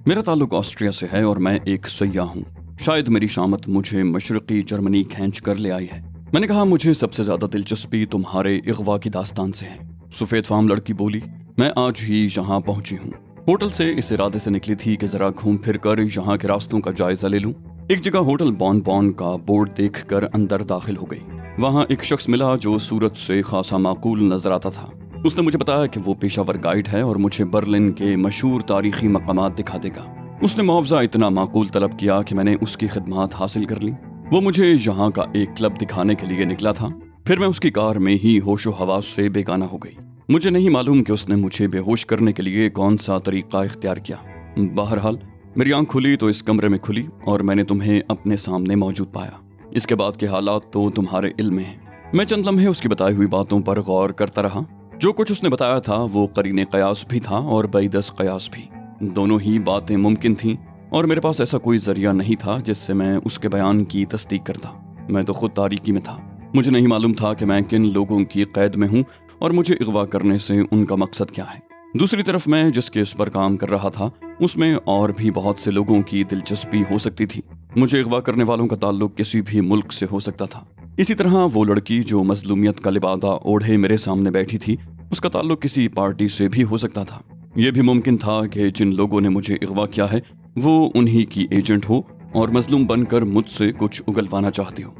मेरा ताल्लुक ऑस्ट्रिया से है और मैं एक सयाह हूँ। शायद मेरी शामत मुझे मशरकी जर्मनी खींच कर ले आई है। मैंने कहा, मुझे सबसे ज्यादा दिलचस्पी तुम्हारे इग़वा की दास्तान से है। सफेद फाम लड़की बोली, मैं आज ही यहाँ पहुंची हूँ। होटल से इस इरादे से निकली थी कि जरा घूम फिर कर यहाँ के रास्तों का जायजा ले लूं। एक जगह होटल बॉन बॉन का बोर्ड देखकर अंदर दाखिल हो गई। वहाँ एक शख्स मिला जो सूरत से खासा माकूल नजर आता था। उसने मुझे बताया कि वो पेशावर गाइड है और मुझे बर्लिन के मशहूर तारीखी मकामात दिखा देगा। उसने मुआवजा इतना माकूल तलब किया कि मैंने उसकी खिदमात हासिल कर ली। वो मुझे यहाँ का एक क्लब दिखाने के लिए निकला था। फिर मैं उसकी कार में ही होशो हवास से बेगाना हो गई। मुझे नहीं मालूम कि उसने मुझे बेहोश करने के लिए कौन सा तरीका इख्तियार किया। बहरहाल मेरी आंख खुली तो इस कमरे में खुली और मैंने तुम्हें अपने सामने मौजूद पाया। इसके बाद के हालात तो तुम्हारे इल्म में हैं। मैं चंद लम्हे उसकी बताई हुई बातों पर गौर करता रहा। जो कुछ उसने बताया था वो करीने कयास भी था और बैदस कयास भी। दोनों ही बातें मुमकिन थीं और मेरे पास ऐसा कोई जरिया नहीं था जिससे मैं उसके बयान की तस्दीक करता। मैं तो खुद तारीकी में था। मुझे नहीं मालूम था कि मैं किन लोगों की कैद में हूँ और मुझे इग़वा करने से उनका मकसद क्या है। दूसरी तरफ मैं जिस केस पर काम कर रहा था उसमें और भी बहुत से लोगों की दिलचस्पी हो सकती थी। मुझे इग़वा करने वालों का ताल्लुक किसी भी मुल्क से हो सकता था। इसी तरह वो लड़की जो मजलूमियत का लिबादा ओढ़े मेरे सामने बैठी थी, उसका ताल्लुक किसी पार्टी से भी हो सकता था। यह भी मुमकिन था कि जिन लोगों ने मुझे इग़वा किया है वो उन्हीं की एजेंट हो और मजलूम बनकर मुझसे कुछ उगलवाना चाहती हो।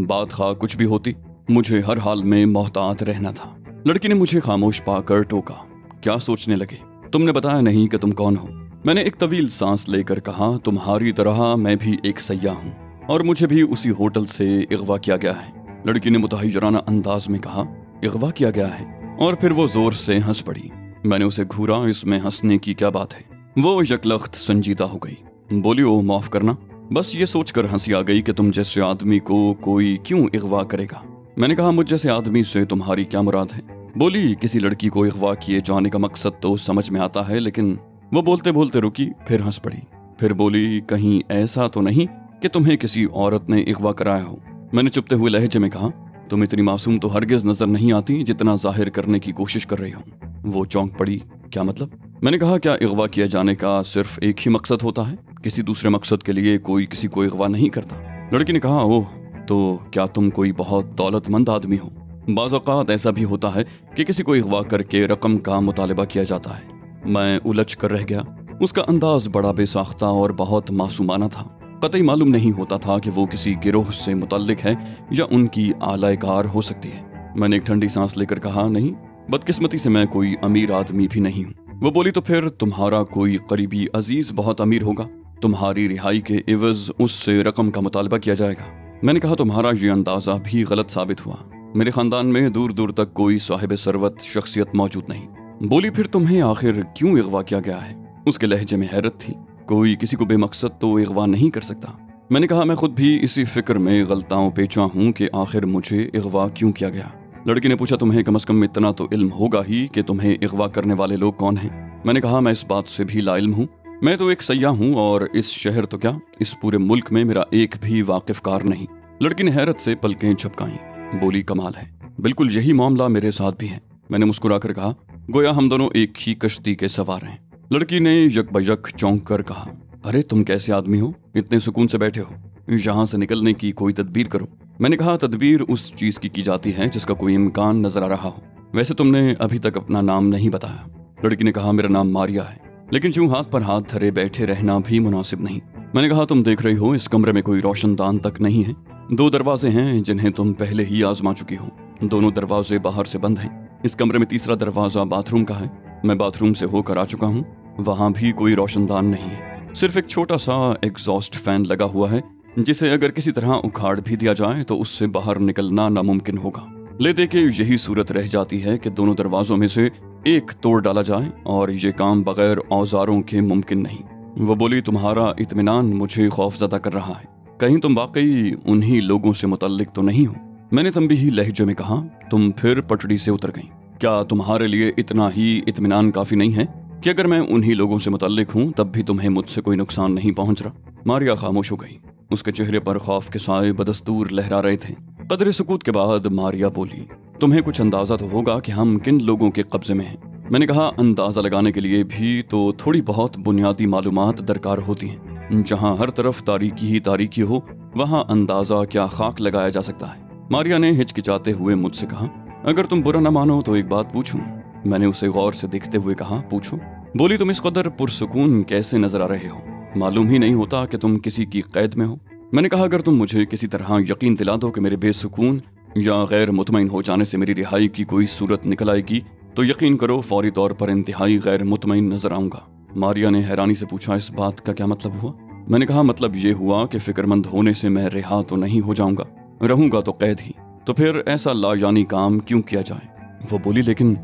बात खा कुछ भी होती, मुझे हर हाल में मोहतात रहना था। लड़की ने मुझे खामोश पाकर टोका, क्या सोचने लगे? तुमने बताया नहीं कि तुम कौन हो। मैंने एक तवील सांस लेकर कहा, तुम्हारी तरह मैं भी एक सयाह हूँ और मुझे भी उसी होटल से इग़वा किया गया है। लड़की ने मुतहय्यराना अंदाज में कहा, इग़वा किया गया है? और फिर वो जोर से हंस पड़ी। मैंने उसे घूरा, इसमें हंसने की क्या बात है? वो यकलख्त संजीदा हो गई। बोली, ओ माफ करना, बस ये सोचकर हंसी आ गई कि तुम जैसे आदमी को कोई क्यों इग़वा करेगा। मैंने कहा, मुझ जैसे आदमी से तुम्हारी क्या मुराद है? बोली, किसी लड़की को इग़वा किए जाने का मकसद तो समझ में आता है, लेकिन वो बोलते बोलते रुकी, फिर हंस पड़ी। फिर बोली, कहीं ऐसा तो नहीं कि तुम्हें किसी औरत ने इग़वा कराया हो? मैंने चुपते हुए लहजे में कहा, तुम इतनी मासूम तो हरगिज नजर नहीं आती जितना जाहिर करने की कोशिश कर रही हो। वो चौंक पड़ी, क्या मतलब? मैंने कहा, क्या इग़वा किए जाने का सिर्फ एक ही मकसद होता है? किसी दूसरे मकसद के लिए कोई किसी को इग़वा नहीं करता। लड़की ने कहा, ओह, तो क्या तुम कोई बहुत दौलतमंद आदमी हो? बाज़ औक़ात ऐसा भी होता है कि किसी को इग़वा करके रकम का मुतालिबा किया जाता है। मैं उलझ कर रह गया। उसका अंदाज बड़ा बेसाख्ता और बहुत मासूमाना था। कतई मालूम नहीं होता था कि वो किसी गिरोह से मुतल्लिक है या उनकी आलायकार हो सकती है। मैंने एक ठंडी सांस लेकर कहा, नहीं, बदकिस्मती से मैं कोई अमीर आदमी भी नहीं हूँ। वो बोली, तो फिर तुम्हारा कोई करीबी अजीज बहुत अमीर होगा, तुम्हारी रिहाई के एवज उससे रकम का मुतालबा किया जाएगा। मैंने कहा, तुम्हारा ये अंदाजा भी गलत साबित हुआ। मेरे खानदान में दूर दूर तक कोई साहिब सरवत शख्सियत मौजूद नहीं। बोली, फिर तुम्हें आखिर क्यों इग़वा किया गया है? उसके लहजे में हैरत थी। कोई किसी को बेमकसद तो इग़वा नहीं कर सकता। मैंने कहा, मैं खुद भी इसी फिक्र में गलताओं पेचा हूँ कि आखिर मुझे इग़वा क्यों किया गया। लड़की ने पूछा, तुम्हें कम से कम इतना तो इल्म होगा ही कि तुम्हें इग़वा करने वाले लोग कौन हैं? मैंने कहा, मैं इस बात से भी लाइल्म हूँ। मैं तो एक सयाह हूँ और इस शहर तो क्या, इस पूरे मुल्क में मेरा एक भी वाकिफकार नहीं। लड़की ने हैरत से पलकें झपकाईं। बोली, कमाल है, बिल्कुल यही मामला मेरे साथ भी है। मैंने मुस्कुराकर कहा, गोया हम दोनों एक ही कश्ती के सवार हैं। लड़की ने यकबयक चौंक कर कहा, अरे तुम कैसे आदमी हो, इतने सुकून से बैठे हो? यहाँ से निकलने की कोई तदबीर करो। मैंने कहा, तदबीर उस चीज की जाती है जिसका कोई इम्कान नजर आ रहा हो। वैसे तुमने अभी तक अपना नाम नहीं बताया। लड़की ने कहा, मेरा नाम मारिया है, लेकिन यूं हाथ पर हाथ धरे बैठे रहना भी मुनासिब नहीं। मैंने कहा, तुम देख रही हो इस कमरे में कोई रोशनदान तक नहीं है। 2 दरवाजे हैं जिन्हें तुम पहले ही आजमा चुकी हो। दोनों दरवाजे बाहर से बंद हैं। इस कमरे में तीसरा दरवाजा बाथरूम का है। मैं बाथरूम से होकर आ चुका हूँ, वहां भी कोई रोशनदान नहीं है। सिर्फ एक छोटा सा एग्जॉस्ट फैन लगा हुआ है जिसे अगर किसी तरह उखाड़ भी दिया जाए तो उससे बाहर निकलना नामुमकिन होगा। ले दे के यही सूरत रह जाती है कि दोनों दरवाजों में से एक तोड़ डाला जाए और ये काम बगैर औजारों के मुमकिन नहीं। वो बोली, तुम्हारा इत्मीनान मुझे खौफजदा कर रहा है। कहीं तुम वाकई उन्हीं लोगों से मुतल्लिक तो नहीं हो? मैंने तंबीही लहजे में कहा, तुम फिर पटड़ी से उतर गई। क्या तुम्हारे लिए इतना ही इत्मीनान काफी नहीं है कि अगर मैं उन्हीं लोगों से मुतल्लिक हूँ तब भी तुम्हें मुझसे कोई नुकसान नहीं पहुंच रहा? मारिया खामोश हो गई। उसके चेहरे पर खौफ के साए बदस्तूर लहरा रहे थे। कदरे सुकूत के बाद मारिया बोली, तुम्हें कुछ अंदाजा तो होगा कि हम किन लोगों के कब्जे में हैं? मैंने कहा अंदाज़ा लगाने के लिए भी तो थोड़ी बहुत बुनियादी मालूमात दरकार होती हैं। जहाँ हर तरफ तारीकी ही तारीकी हो वहाँ अंदाज़ा क्या खाक लगाया जा सकता है। मारिया ने हिचकिचाते हुए मुझसे कहा, अगर तुम बुरा न मानो तो एक बात पूछूं। मैंने उसे गौर से देखते हुए कहा, पूछो। बोली, तुम इस कदर पुरसुकून कैसे नजर आ रहे हो? मालूम ही नहीं होता कि तुम किसी की कैद में हो। मैंने कहा, अगर तुम मुझे किसी तरह यकीन दिला दो कि मेरे बेसुकून या गैर मुतमईन हो जाने से मेरी रिहाई की कोई सूरत निकल आएगी तो यकीन करो फौरी तौर पर इंतहाई गैर मुतमईन नजर आऊंगा। मारिया ने हैरानी से पूछा, इस बात का क्या मतलब हुआ? मैंने कहा, मतलब ये हुआ कि फिक्रमंद होने से मैं रिहा तो नहीं हो जाऊंगा, रहूंगा तो कैद ही। तो फिर ऐसा लायानी काम क्यों किया जाए? वो बोली, लेकिन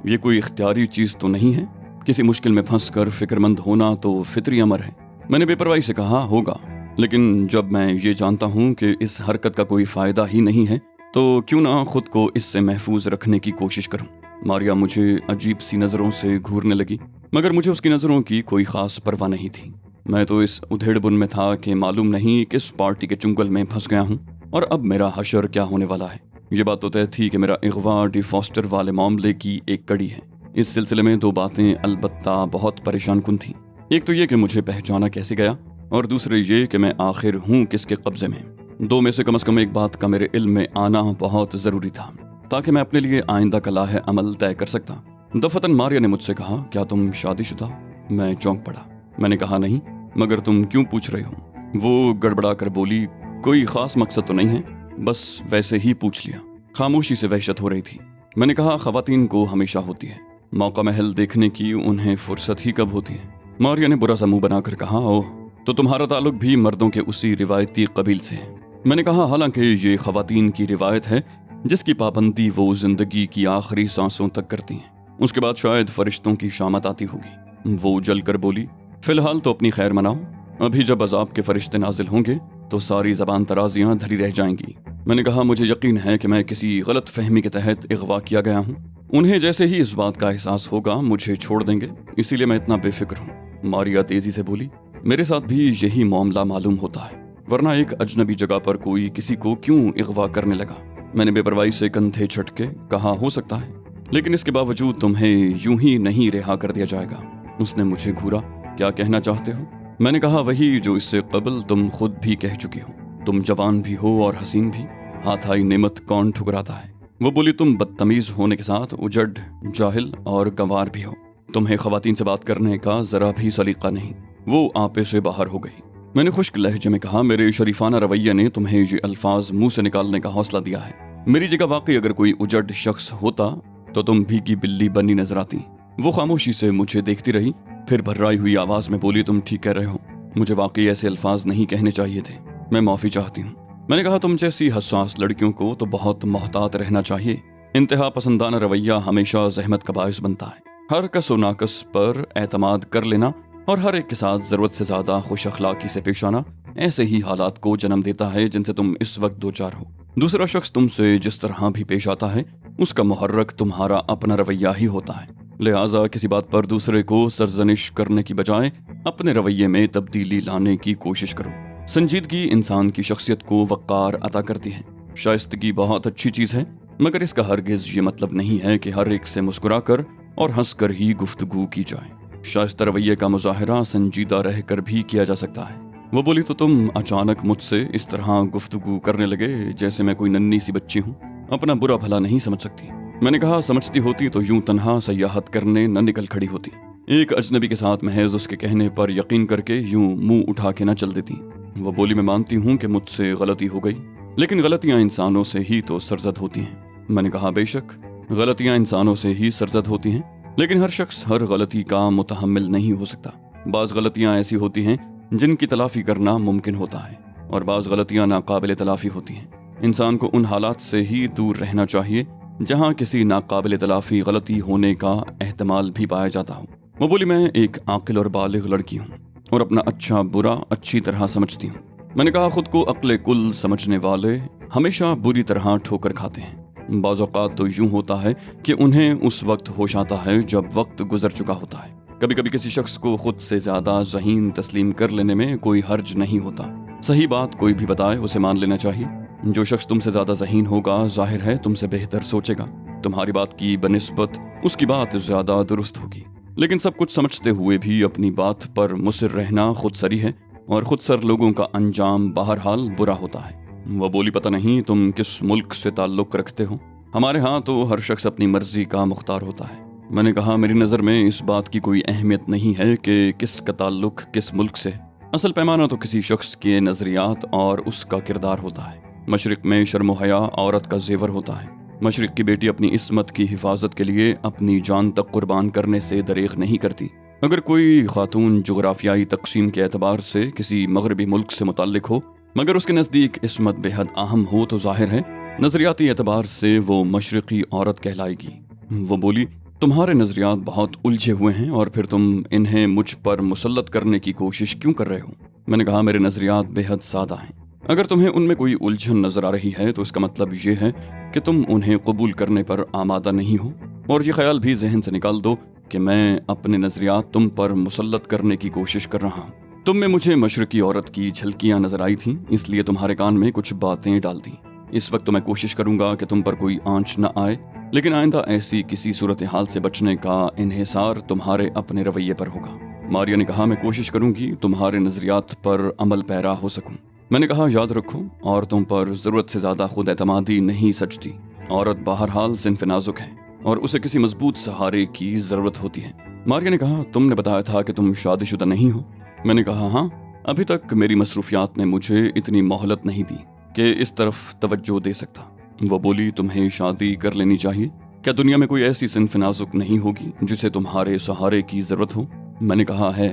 ये कोई इख्तियारी चीज तो नहीं है। किसी मुश्किल में फंस कर फिक्रमंद होना तो फितरी अमर है। मैंने बेपरवाही से कहा, होगा, लेकिन जब मैं ये जानता हूँ कि इस हरकत का कोई फायदा ही नहीं है तो क्यों ना खुद को इससे महफूज रखने की कोशिश करूं। मारिया मुझे अजीब सी नजरों से घूरने लगी, मगर मुझे उसकी नजरों की कोई खास परवाह नहीं थी। मैं तो इस उधेड़बुन में था कि मालूम नहीं किस पार्टी के चुंगल में फंस गया हूँ और अब मेरा हशर क्या होने वाला है। ये बात तो तय थी कि मेरा अगवा डी फॉस्टर वाले मामले की एक कड़ी है। इस सिलसिले में दो बातें अलबत्ता बहुत परेशान कुन थी। एक तो ये कि मुझे पहचाना कैसे गया, और दूसरे ये कि मैं आखिर हूँ किसके कब्जे में। दो में से कम एक बात का मेरे इल्म में आना बहुत जरूरी था ताकि मैं अपने लिए आइंदा का लाहे अमल तय कर सकता। दफतन मारिया ने मुझसे कहा, क्या तुम शादीशुदा? मैं चौंक पड़ा। मैंने कहा, नहीं, मगर तुम क्यों पूछ रहे हो? वो गड़बड़ा कर बोली, कोई खास मकसद तो नहीं है, बस वैसे ही पूछ लिया। खामोशी से वहशत हो रही थी। मैंने कहा, खवातीन को हमेशा होती है, मौका महल देखने की उन्हें फुर्सत ही कब होती है? मारिया ने बुरा सा मुंह बनाकर कहा, ओह, तो तुम्हारा ताल्लुक भी मर्दों के उसी रिवायती कबील से है। मैंने कहा, हालांकि ये खवातीन की रिवायत है जिसकी पाबंदी वो जिंदगी की आखिरी सांसों तक करती हैं, उसके बाद शायद फरिश्तों की शामत आती होगी। वो जल कर बोली, फिलहाल तो अपनी खैर मनाओ, अभी जब अजाब के फरिश्ते नाजिल होंगे तो सारी जबान तराजियां धरी रह जाएंगी। मैंने कहा, मुझे यकीन है कि मैं किसी गलत फहमी के तहत अगवा किया गया हूँ। उन्हें जैसे ही इस बात का एहसास होगा मुझे छोड़ देंगे, इसीलिए मैं इतना बेफिक्र हूँ। मारिया तेजी से बोली, मेरे साथ भी यही मामला मालूम होता है, वरना एक अजनबी जगह पर कोई किसी को क्यों अगवा करने लगा? मैंने बेपरवाही से कंधे झटके कहा, हो सकता है, लेकिन इसके बावजूद तुम्हें यूं ही नहीं रिहा कर दिया जाएगा। उसने मुझे घूरा, क्या कहना चाहते हो? मैंने कहा, वही जो इससे कबल तुम खुद भी कह चुकी हो, तुम जवान भी हो और हसीन भी, हाथ आई नेमत कौन ठुकराता है। वो बोली, तुम बदतमीज होने के साथ उजड़, जाहिल और गंवार भी हो, तुम्हें खवातीन से बात करने का जरा भी सलीका नहीं। वो आपे से बाहर हो गई। मैंने खुश्क लहजे में कहा, मेरे शरीफाना रवैये ने तुम्हें ये अल्फाज मुंह से निकालने का हौसला दिया है। मेरी जगह वाकई अगर कोई उजड़ शख्स होता तो तुम भीगी बिल्ली बनी नजर आती। वो खामोशी से मुझे देखती रही, फिर भर्राई हुई आवाज में बोली, तुम ठीक कह रहे हो, मुझे वाकई ऐसे अल्फाज नहीं कहने चाहिए थे, मैं माफी चाहती हूँ। मैंने कहा, तुम जैसी हसास लड़कियों को तो बहुत मोहतात रहना चाहिए। इंतहा पसंदाना रवैया हमेशा जहमत का बायस बनता है। हर कस और नाकस पर एतमाद कर लेना और हर एक के साथ जरूरत से ज्यादा खुश अखलाकी से पेश आना ऐसे ही हालात को जन्म देता है जिनसे तुम इस वक्त दो चार हो। दूसरा शख्स तुमसे जिस तरह भी पेश आता है उसका मुहर्रक तुम्हारा अपना रवैया ही होता है। लिहाजा किसी बात पर दूसरे को सरजनिश करने की बजाय अपने रवैये में तब्दीली लाने की कोशिश करो। संजीदगी इंसान की शख्सियत को वक़ार अता करती है। शाइस्तगी बहुत अच्छी चीज है, मगर इसका हरगिज ये मतलब नहीं है कि हर एक से मुस्कुरा कर और हंस कर ही गुफ्तगू की जाए। शाइस्ता रवैये का मुजाहरा संजीदा रह कर भी किया जा सकता है। वो बोली, तो तुम अचानक मुझसे इस तरह गुफ्तगू करने लगे जैसे मैं कोई नन्ही सी बच्ची हूँ, अपना बुरा भला नहीं समझ सकती। मैंने कहा, समझती होती तो यूं तन्हा सयाहत करने न निकल खड़ी होती, एक अजनबी के साथ महज उसके कहने पर यकीन करके यूं मुंह उठा के न चल देती। वो बोली, मैं मानती हूँ कि मुझसे गलती हो गई, लेकिन गलतियाँ इंसानों से ही तो सरजद होती हैं। मैंने कहा, बेशक गलतियाँ इंसानों से ही सरजद होती हैं, लेकिन हर शख्स हर गलती का मुतहम्मिल नहीं हो सकता। बाज़ गलतियाँ ऐसी होती हैं जिनकी तलाफी करना मुमकिन होता है और बाज़ गलतियाँ नाकाबिल तलाफी होती हैं। इंसान को उन हालात से ही दूर रहना चाहिए जहाँ किसी नाकाबिल तलाफी गलती होने का एहतमाल भी पाया जाता हो। वो बोली, मैं एक आकिल और बालिग लड़की हूँ और अपना अच्छा बुरा अच्छी तरह समझती हूँ। मैंने कहा, खुद को अक्ल कुल समझने वाले हमेशा बुरी तरह ठोकर खाते हैं। बाज़ औक़ात तो यूं होता है कि उन्हें उस वक्त होश आता है जब वक्त गुजर चुका होता है। कभी कभी किसी शख्स को खुद से ज्यादा ज़हीन तस्लीम कर लेने में कोई हर्ज नहीं होता। सही बात कोई भी बताए उसे मान लेना चाहिए। जो शख्स तुमसे ज्यादा ज़हीन होगा जाहिर है तुमसे बेहतर सोचेगा। तुम्हारी बात की बनिस्बत उसकी बात ज्यादा दुरुस्त होगी। लेकिन सब कुछ समझते हुए भी अपनी बात पर मुसिर रहना खुदसरी है, और खुदसर लोगों का अंजाम बहरहाल बुरा होता है। वो बोली, पता नहीं तुम किस मुल्क से ताल्लुक रखते हो, हमारे यहाँ तो हर शख्स अपनी मर्जी का मुख्तार होता है। मैंने कहा, मेरी नज़र में इस बात की कोई अहमियत नहीं है कि किसका ताल्लुक किस मुल्क से। असल पैमाना तो किसी शख्स के नज़रियात और उसका किरदार होता है। मशरिक में शर्म हया औरत का जेवर होता है। मशरिक की बेटी अपनी इस्मत की हिफाजत के लिए अपनी जान तक कुर्बान करने से दरेग नहीं करती। अगर कोई खातून जोग्राफियाई तकसीम के एतबार से किसी मगरबी मुल्क से मुताल्लिक हो, मगर उसके नज़दीक इस्मत बेहद अहम हो, तो जाहिर है नज़रियाती एतबार से वो मशरिकी औरत कहलाएगी। वो बोली, तुम्हारे नज़रियात बहुत उलझे हुए हैं और फिर तुम इन्हें मुझ पर मुसल्लत करने की कोशिश क्यों कर रहे हो? मैंने कहा, मेरे नज़रियात बेहद सादा हैं। अगर तुम्हें उनमें कोई उलझन नजर आ रही है तो इसका मतलब ये है कि तुम उन्हें कबूल करने पर आमादा नहीं हो, और ये ख्याल भी जहन से निकाल दो कि मैं अपने नज़रियात तुम पर मुसल्लत करने की कोशिश कर रहा हूँ। तुम में मुझे मशरकी औरत की झलकियाँ नजर आई थीं, इसलिए तुम्हारे कान में कुछ बातें डाल दी। इस वक्त तो मैं कोशिश करूंगा कि तुम पर कोई आंच न आए, लेकिन आइंदा ऐसी किसी सूरत हाल से बचने का इन्हिसार तुम्हारे अपने रवैये पर होगा। मारिया ने कहा, मैं कोशिश करूंगी तुम्हारे नज़रियात पर अमल पैरा हो सकूं। मैंने कहा, याद रखो, औरतों पर ज़रूरत से ज़्यादा खुद एतमादी नहीं सचती। औरत बहरहाल सिन्फ नाजुक है और उसे किसी मजबूत सहारे की ज़रूरत होती है। मारिया ने कहा, तुमने बताया था कि तुम शादीशुदा नहीं हो। मैंने कहा, हाँ, अभी तक मेरी मसरूफियात ने मुझे इतनी मोहलत नहीं दी कि इस तरफ तवज्जो दे सकता। वो बोली, तुम्हें शादी कर लेनी चाहिए। क्या दुनिया में कोई ऐसी सिन्फ नाजुक नहीं होगी जिसे तुम्हारे सहारे की ज़रूरत हो? मैंने कहा, है,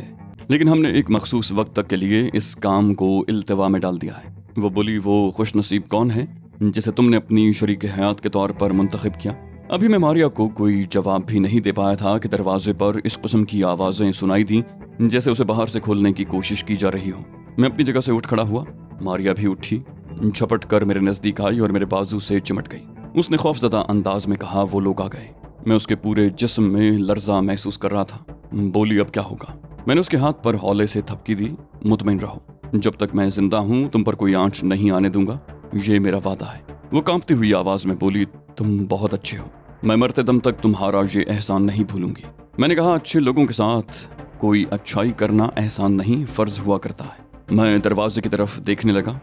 लेकिन हमने एक मखसूस वक्त तक के लिए इस काम को इल्तिवा में डाल दिया है। वो बोली, वो खुश नसीब कौन है जिसे तुमने अपनी शरीक हयात के तौर पर मुंतखब किया? अभी मैं मारिया को कोई जवाब भी नहीं दे पाया था कि दरवाजे पर इस किस्म की आवाज़ें सुनाई दी जैसे उसे बाहर से खोलने की कोशिश की जा रही हो। मैं अपनी जगह से उठ खड़ा हुआ। मारिया भी उठी, झपट कर मेरे नज़दीक आई और मेरे बाजू से चिमट गई। उसने खौफजदा अंदाज में कहा, वो लोग आ गए। मैं उसके पूरे जिस्म में लर्जा महसूस कर रहा था। बोली, अब क्या होगा? मैंने उसके हाथ पर हौले से थपकी दी। मुतमईन रहो, जब तक मैं जिंदा हूँ तुम पर कोई आंच नहीं आने दूंगा, ये मेरा वादा है। वो कांपती हुई आवाज में बोली, तुम बहुत अच्छे हो, मैं मरते दम तक तुम्हारा ये एहसान नहीं भूलूंगी। मैंने कहा, अच्छे लोगों के साथ कोई अच्छाई करना एहसान नहीं, फर्ज हुआ करता है। मैं दरवाजे की तरफ देखने लगा।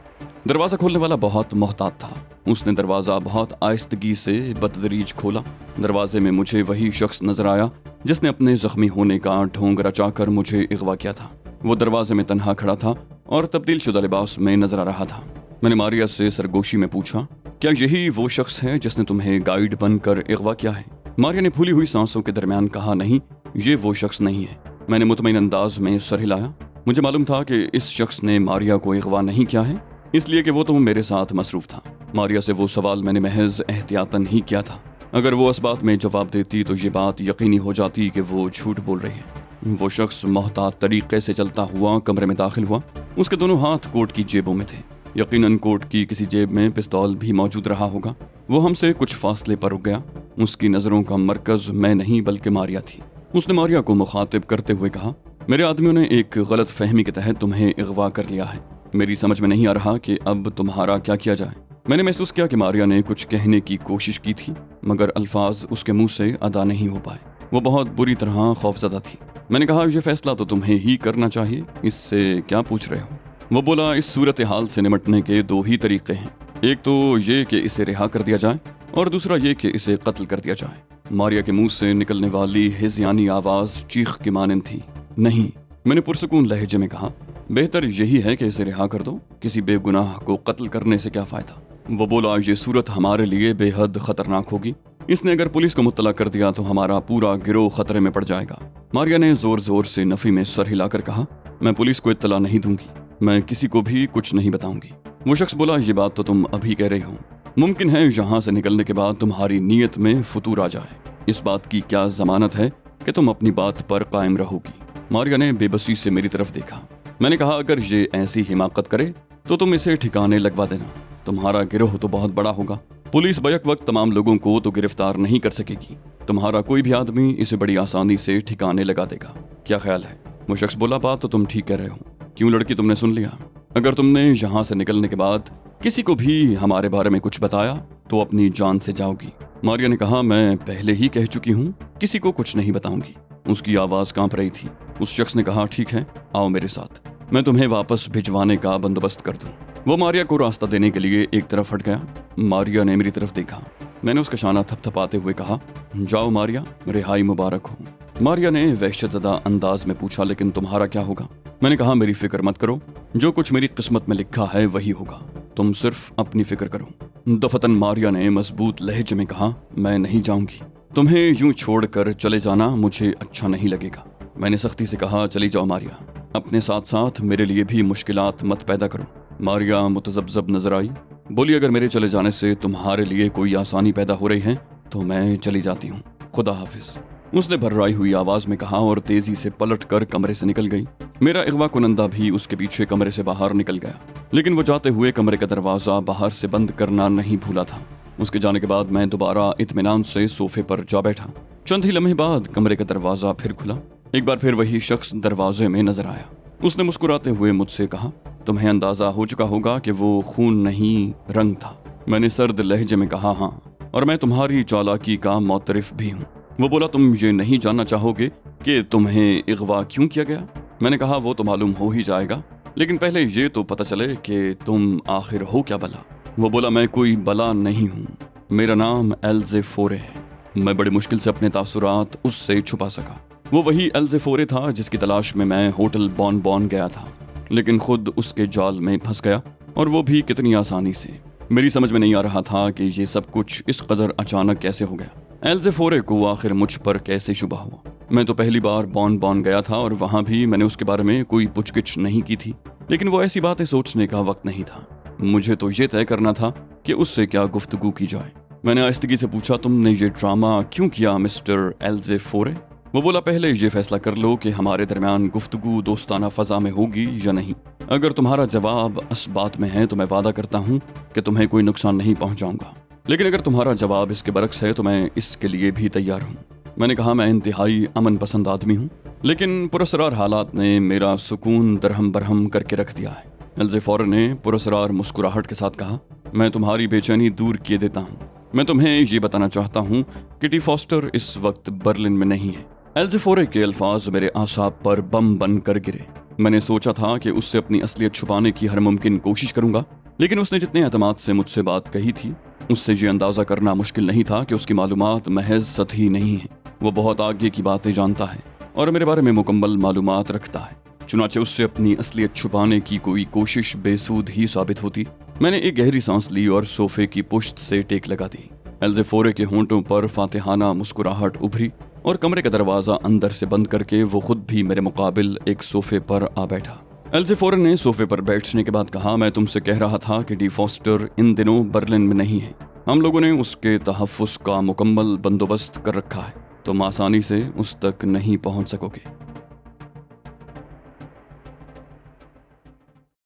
दरवाजा खोलने वाला बहुत मोहतात था। उसने दरवाजा बहुत आहिस्तगी से बतदरीज खोला। दरवाजे में मुझे वही शख्स नजर आया जिसने अपने जख्मी होने का ढोंग रचाकर मुझे अगवा किया था। वो दरवाजे में तन्हा खड़ा था और तब्दील शुदा लिबास में नजर आ रहा था। मैंने मारिया से सरगोशी में पूछा, क्या यही वो शख्स है जिसने तुम्हें गाइड बनकर अगवा किया है? मारिया ने फूली हुई सांसों के दरमियान कहा, नहीं, ये वो शख्स नहीं है। मैंने मुतमईन अंदाज में सर हिलाया। मुझे मालूम था कि इस शख्स ने मारिया को अगवा नहीं किया है, इसलिए कि वो तो मेरे साथ मसरूफ था। मारिया से वो सवाल मैंने महज एहतियातन ही किया था। अगर वो इस बात में जवाब देती तो ये बात यकीनी हो जाती कि वो झूठ बोल रही है। वो शख्स मोहतात तरीके से चलता हुआ कमरे में दाखिल हुआ। उसके दोनों हाथ कोट की जेबों में थे। यकीनन कोट की किसी जेब में पिस्तौल भी मौजूद रहा होगा। वो हमसे कुछ फासले पर रुक गया। उसकी नज़रों का मरकज मैं नहीं बल्कि मारिया थी। उसने मारिया को मुखातिब करते हुए कहा, मेरे आदमियों ने एक गलत फहमी के तहत तुम्हें अगवा कर लिया है। मेरी समझ में नहीं आ रहा कि अब तुम्हारा क्या किया जाए। मैंने महसूस किया कि मारिया ने कुछ कहने की कोशिश की थी, मगर अल्फाज उसके मुंह से अदा नहीं हो पाए। वो बहुत बुरी तरह खौफजदा थी। मैंने कहा, यह फैसला तो तुम्हें ही करना चाहिए, इससे क्या पूछ रहे हो? वो बोला, इस सूरत हाल से निमटने के दो ही तरीके हैं। एक तो ये कि इसे रिहा कर दिया जाए और दूसरा ये कि इसे कत्ल कर दिया जाए। मारिया के मुंह से निकलने वाली हिज़यानी आवाज चीख की मानंद थी। नहीं, मैंने पुरसकून लहजे में कहा, बेहतर यही है कि इसे रिहा कर दो। किसी बेगुनाह को कत्ल करने से क्या फायदा? वो बोला, ये सूरत हमारे लिए बेहद खतरनाक होगी। इसने अगर पुलिस को मुत्तला कर दिया तो हमारा पूरा गिरोह खतरे में पड़ जाएगा। मारिया ने जोर जोर से नफी में सर हिलाकर कहा, मैं पुलिस को इत्तला नहीं दूंगी, मैं किसी को भी कुछ नहीं बताऊंगी। वो शख्स बोला, ये बात तो तुम अभी कह रही हो। मुमकिन है यहाँ से निकलने के बाद तुम्हारी नीयत में फतूर आ जाए। इस बात की क्या जमानत है कि तुम अपनी बात पर कायम रहोगी? मारिया ने बेबसी से मेरी तरफ देखा। मैंने कहा, अगर ये ऐसी हिमाकत करे तो तुम इसे ठिकाने लगवा देना। तुम्हारा गिरोह तो बहुत बड़ा होगा। पुलिस बैक वक्त तमाम लोगों को तो गिरफ्तार नहीं कर सकेगी। तुम्हारा कोई भी आदमी इसे बड़ी आसानी से ठिकाने लगा देगा। क्या ख्याल है? वो शख्स बोला, बात तो तुम ठीक कह रहे हो। क्यों लड़की, तुमने सुन लिया? अगर तुमने यहाँ से निकलने के बाद किसी को भी हमारे बारे में कुछ बताया तो अपनी जान से जाओगी। मारिया ने कहा, मैं पहले ही कह चुकी हूँ, किसी को कुछ नहीं बताऊंगी। उसकी आवाज कांप रही थी। उस शख्स ने कहा, ठीक है, आओ मेरे साथ, मैं तुम्हें वापस भिजवाने का बंदोबस्त कर दूं। वो मारिया को रास्ता देने के लिए एक तरफ हट गया। मारिया ने मेरी तरफ देखा। मैंने उसका शाना थपथपाते हुए कहा, जाओ मारिया, रिहाई मुबारक हो। मारिया ने वहशतज़दा अंदाज में पूछा, लेकिन तुम्हारा क्या होगा? मैंने कहा, मेरी फिक्र मत करो, जो कुछ मेरी किस्मत में लिखा है वही होगा, तुम सिर्फ अपनी फिक्र करो। दफतन मारिया ने मजबूत लहजे में कहा, मैं नहीं जाऊंगी, तुम्हें यूं छोड़कर चले जाना मुझे अच्छा नहीं लगेगा। मैंने सख्ती से कहा, चली जाओ मारिया, अपने साथ साथ मेरे लिए भी मुश्किलात मत पैदा करो। मारिया मुतज़ब्ज़ब नजर आई, बोली, अगर मेरे चले जाने से तुम्हारे लिए कोई आसानी पैदा हो रही है तो मैं चली जाती हूँ, खुदा हाफिज। उसने भर्राई हुई आवाज में कहा और तेजी से पलट कर कमरे से निकल गई। मेरा इग़वा कुनंदा भी उसके पीछे कमरे से बाहर निकल गया, लेकिन वो जाते हुए कमरे का दरवाजा बाहर से बंद करना नहीं भूला था। उसके जाने के बाद मैं दोबारा इत्मीनान से सोफे पर जा बैठा। चंद ही लम्हे बाद कमरे का दरवाजा फिर खुला। एक बार फिर वही शख्स दरवाजे में नजर आया। उसने मुस्कुराते हुए मुझसे कहा, तुम्हें अंदाजा हो चुका होगा कि वो खून नहीं, रंग था। मैंने सर्द लहजे में कहा, हाँ, और मैं तुम्हारी चालाकी का मोतरिफ भी हूँ। वो बोला, तुम ये नहीं जानना चाहोगे कि तुम्हें इग़वा क्यों किया गया? मैंने कहा, वो तो मालूम हो ही जाएगा, लेकिन पहले ये तो पता चले कि तुम आखिर हो क्या बला। वो बोला, मैं कोई बला नहीं हूँ, मेरा नाम एल्ज़ेफोरे है। मैं बड़ी मुश्किल से अपने तासुरात उससे छुपा सका। वो वही एल्ज़ेफोरे था जिसकी तलाश में मैं होटल बॉन बॉन गया था, लेकिन खुद उसके जाल में फंस गया, और वो भी कितनी आसानी से। मेरी समझ में नहीं आ रहा था कि ये सब कुछ इस कदर अचानक कैसे हो गया। एल्ज़ेफोरे को आखिर मुझ पर कैसे शुबा हुआ? मैं तो पहली बार बॉन बॉन गया था और वहाँ भी मैंने उसके बारे में कोई पुछगिछ नहीं की थी, लेकिन वो ऐसी बातें सोचने का वक्त नहीं था। मुझे तो ये तय करना था कि उससे क्या गुफ्तगू की जाए। मैंने आहिस्तगी से पूछा, तुमने ये ड्रामा क्यों किया मिस्टर एल्ज़ेफोरे? वो बोला, पहले ये फैसला कर लो कि हमारे दरमियान गुफ्तगू दोस्ताना फ़ज़ा में होगी या नहीं। अगर तुम्हारा जवाब इस बात में है तो मैं वादा करता हूँ कि तुम्हें कोई नुकसान नहीं पहुँचाऊंगा, लेकिन अगर तुम्हारा जवाब इसके बरक्स है तो मैं इसके लिए भी तैयार हूँ। मैंने कहा, मैं इंतहाई अमन पसंद आदमी हूँ, लेकिन पुरस्रार हालात ने मेरा सुकून दरहम बरहम करके रख दिया है। एल्ज़ेफोरे ने पुरस्रार मुस्कुराहट के साथ कहा, मैं तुम्हारी बेचैनी दूर किए देता हूँ। मैं तुम्हें ये बताना चाहता हूँ कि टी फॉस्टर इस वक्त बर्लिन में नहीं है। एल्ज़ेफोरे के अल्फाज मेरे आसाब पर बम बन कर गिरे। मैंने सोचा था कि उससे अपनी असलियत छुपाने की हर मुमकिन कोशिश करूंगा, लेकिन उसने जितने एतमाद से मुझसे बात कही थी, उससे ये अंदाज़ा करना मुश्किल नहीं था कि उसकी मालूमात महज सतही नहीं है। वो बहुत आगे की बातें जानता है और मेरे बारे में मुकम्मल मालूमात रखता है। चुनाचे उससे अपनी असलियत छुपाने की कोई कोशिश बेसूद ही साबित होती। मैंने एक गहरी सांस ली और सोफे की पुश्त से टेक लगा दी। एल्ज़ेफोरे के होंठों पर फातिहाना मुस्कुराहट उभरी और कमरे का दरवाजा अंदर से बंद करके वो खुद भी मेरे मुकाबिल एक सोफे पर आ बैठा। एल्ज़ेफोरे ने सोफे पर बैठने के बाद कहा, मैं तुमसे कह रहा था कि डी फॉस्टर इन दिनों बर्लिन में नहीं है। हम लोगों ने उसके तहफ़्फ़ुज़ का मुकम्मल बंदोबस्त कर रखा है, तुम आसानी से उस तक नहीं पहुंच सकोगे।